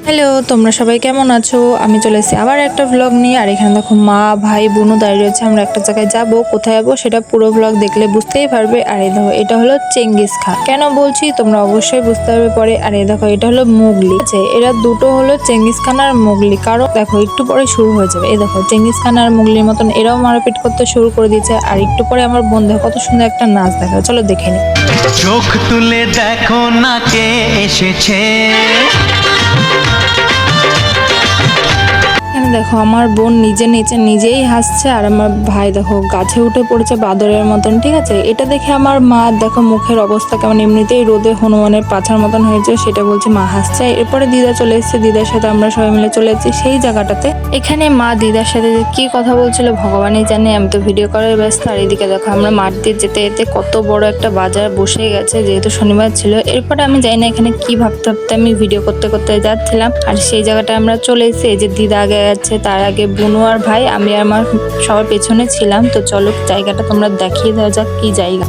Hello, তোমরা সবাই কেমন আছো? আমি চলে এসেছি আবার একটা ভ্লগ নিয়ে। আর এখানে দেখো মা ভাই বোনও দাঁড়িয়ে রয়েছে। আমরা একটা জায়গায় যাব, কোথায় যাবো সেটা পুরো ভ্লগ দেখলে বুঝতেই পারবে। আর এই দেখো এটা হলো চেঙ্গিস খান। কেন বলছি তোমরা অবশ্যই বুঝতে পারবে পরে। আর এই দেখো এটা হলো মুগলি। আছে এরা দুটো হলো চেঙ্গিস খান আর মুগলি। কারণ দেখো একটু পরে শুরু হয়ে যাবে। এই দেখো চেঙ্গিস খান আর মুগলির মতন এরাও মারপিট করতে শুরু করে দিয়েছে। আর একটু পরে আমার বোন দেখো কত সুন্দর একটা নাচ দেখা, চলো দেখে নি। চোখ তুলে দেখো না কে এসেছে। দেখো আমার বোন নিজে নিচে নিজেই হাসছে, আর আমার ভাই দেখো গাছে উঠে পড়েছে বাদরের মতন। ঠিক আছে, এটা দেখে আমার মা দেখো মুখের অবস্থা কেমন, এমনিতেই রোদে হনুমানের পাছার মতন হয়েছে, সেটা বলছে মা হাসছে। এরপরে দিদা চলে এসেছে, দিদার সাথে আমরা সবাই মিলে চলে এসেছি সেই জায়গাটাতে। এখানে মা দিদার সাথে কি কথা বলছিল ভগবানই জানে, আমি তো ভিডিও করার ব্যস্ত। আর এদিকে দেখো আমরা মাঠ দিয়ে যেতে যেতে কত বড় একটা বাজার বসে গেছে, যেহেতু শনিবার ছিল। এরপরে আমি যাই না এখানে কি ভাবতে ভাবতে আমি ভিডিও করতে করতে যাচ্ছিলাম। আর সেই জায়গাটা আমরা চলে এসেছি, এই যে দিদা আগে যাচ্ছে, তার আগে বুনু আর ভাই, আমি আর আমার সবার পেছনে ছিলাম। তো চলো জায়গাটা তোমরা দেখিয়ে দেওয়া যাক কি জায়গা।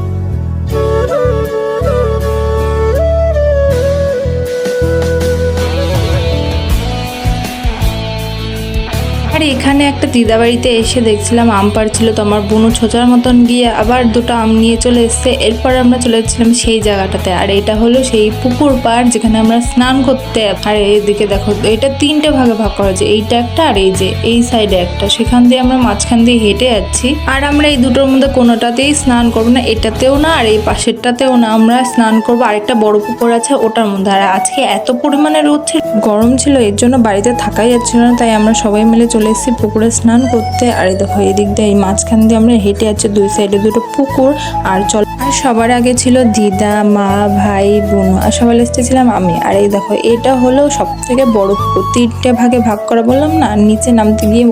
আর এখানে একটা দিদা বাড়িতে এসে দেখছিলাম আম পাড়ছিল, তো আমার বুনু ছোচার মতন গিয়ে আবার দুটো আম নিয়ে চলে এসছে। এরপর আমরা চলে এসেছিলাম সেই জায়গাটাতে। আর এটা হলো সেই পুকুর পাড় যেখানে আমরা স্নান করতে। আর এইদিকে দেখো এটা তিনটে ভাগে ভাগ করা আছে, এইটা একটা আর এই যে এই সাইডে একটা, সেখান দিয়ে আমরা মাঝখান দিয়ে হেঁটে যাচ্ছি। আর আমরা এই দুটোর মধ্যে কোনোটাতেই স্নান করবো না, এটাতেও না আর এই পাশেরটাতেও না, আমরা স্নান করবো আরেকটা বড় পুকুর আছে ওটার মধ্যে। আর আজকে এত পরিমাণে রোদ ছিল, গরম ছিল, এর জন্য বাড়িতে থাকাই যাচ্ছিল না, তাই আমরা সবাই মিলে চলে এসেছি পুকুরে স্নান করতে। আর এই দেখো এদিক দিয়ে এই মাঝখান দিয়ে আমরা হেঁটে যাচ্ছি, দুই সাইডে দুটো পুকুর। আর আর সবার আগে ছিল দিদা, মা, ভাই, বোন, আর সবার লাস্টে ছিলাম আমি। আর এই দেখো এটা হলো সব থেকে বড় পুকুর, তিনটে ভাগে ভাগ করা বললাম না। নিচে নামতে গিয়ে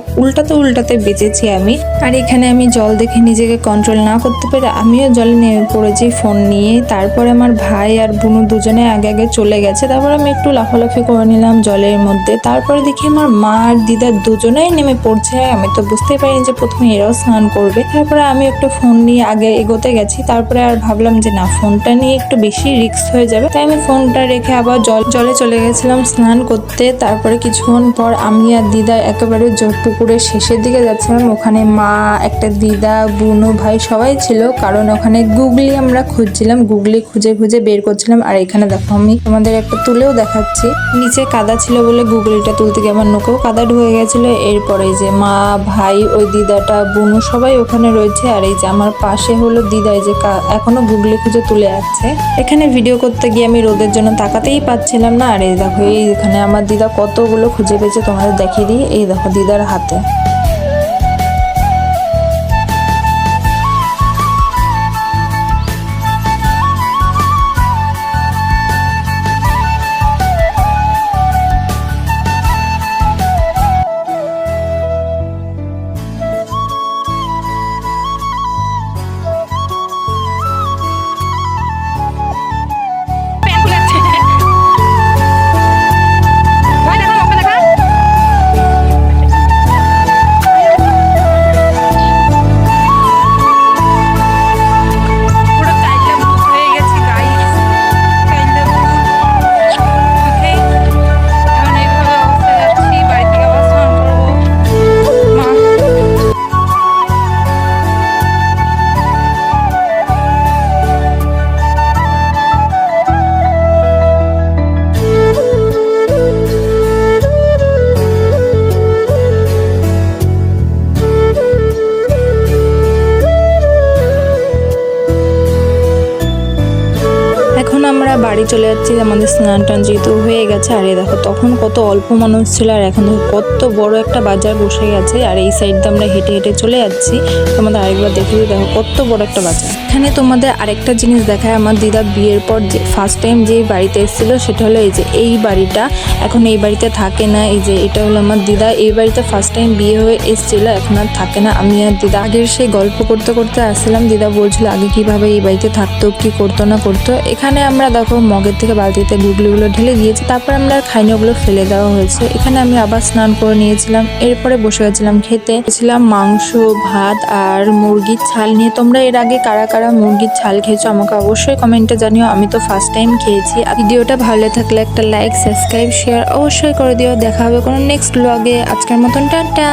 উল্টাতে বেঁচেছি আমি। আর এখানে আমি জল দেখে নিজেকে কন্ট্রোল না করতে পেরে আমিও জলে নেমে পড়েছি ফোন নিয়ে। তারপরে আমার ভাই আর বোনু দুজনে আগে আগে চলে গেছে, তারপর আমি একটু লাফালাফি করে নিলাম জলের মধ্যে। তারপরে দেখি আমার মা আর দিদা দুজনেই নেমে পড়ছে। আমি তো বুঝতেই পারিনি যে প্রথমে এরাও স্নান করবে। তারপরে আমি একটু ফোন নিয়ে আগে এগোতে গেছি, তারপরে আর ভাবলাম যে না, ফোনটা নিয়ে একটু বেশি রিস্ক হয়ে যাবে, তাই আমি ফোনটা রেখে আবার জলে চলে গেছিলাম স্নান করতে। তারপরে কিছুক্ষণ পর আমি আর দিদা একেবারে পুকুরের শেষের দিকে যাচ্ছিলাম। ওখানে মা, একটা দিদা, বুনু, ভাই সবাই ছিল, কারণ ওখানে গুগলি আমরা খুঁজছিলাম, গুগলি খুঁজে খুঁজে বের করছিলাম। আর এখানে দেখো আমি তোমাদের একটা তুলেও দেখাচ্ছি, নিচে কাদা ছিল বলে গুগলিটা তুলতে গিয়ে আমার নৌকেও কাদা ঢুকে গেছিল। এরপরে যে মা, ভাই, ওই দিদাটা, বুনু সবাই ওখানে রয়েছে। আর এই যে আমার পাশে হলো দিদা, এই যে এখনো গুগলি খুঁজে তুলে যাচ্ছে। এখানে ভিডিও করতে গিয়ে আমি রোদের জন্য তাকাতেই পাচ্ছিলাম না। আর এই দেখো এইখানে আমার দিদা কতগুলো খুঁজে পেয়েছে, তোমাদের দেখিয়ে দিই। এই দেখো দিদার হাতে। আমরা বাড়ি চলে যাচ্ছি, আমাদের স্নান টান যেহেতু হয়ে গেছে। আর এই দেখো তখন কত অল্প মানুষ ছিল, আর এখন দেখো কত বড় একটা বাজার বসে গেছে। আর এই সাইড দিয়ে আমরা হেঁটে হেঁটে চলে যাচ্ছি। তোমাদের আরেকবার দেখে দিই, দেখো কত বড় একটা বাজার। এখানে তোমাদের আরেকটা জিনিস দেখায়, আমার দিদা বিয়ের পর যে ফার্স্ট টাইম যে বাড়িতে এসেছিল সেটা হলো এই যে এই বাড়িটা। এখন এই বাড়িতে থাকে না। এই যে এটা হলো আমার দিদা, এই বাড়িতে ফার্স্ট টাইম বিয়ে হয়ে এসেছিল, এখন আর থাকে না। আমি আর দিদা আগের সেই গল্প করতে করতে আসছিলাম, দিদা বলছিল আগে কিভাবে এই বাড়িতে থাকতো, কি করতো না করতো। এখানে আমরা দেখো মগের থেকে বালতিতে গুগলিগুলো ঢেলে দিয়েছি। তারপর আমরা আর খাইনি, ওগুলো ফেলে দেওয়া হয়েছে। এখানে আমি আবার স্নান করে নিয়েছিলাম, এরপরে বসে গেছিলাম খেতে। ছিলাম মাংস, ভাত আর মুরগির ছাল নিয়ে। তোমরা এর আগে কারা কারা মুরগির ছাল খেয়েছো আমাকে অবশ্যই কমেন্টে জানিও। আমি তো ফার্স্ট টাইম খেয়েছি। আর ভিডিওটা ভালো থাকলে একটা লাইক, সাবস্ক্রাইব, শেয়ার অবশ্যই করে দিও। দেখা হবে কোনো নেক্সট ব্লগে। আজকের মতন টাটা।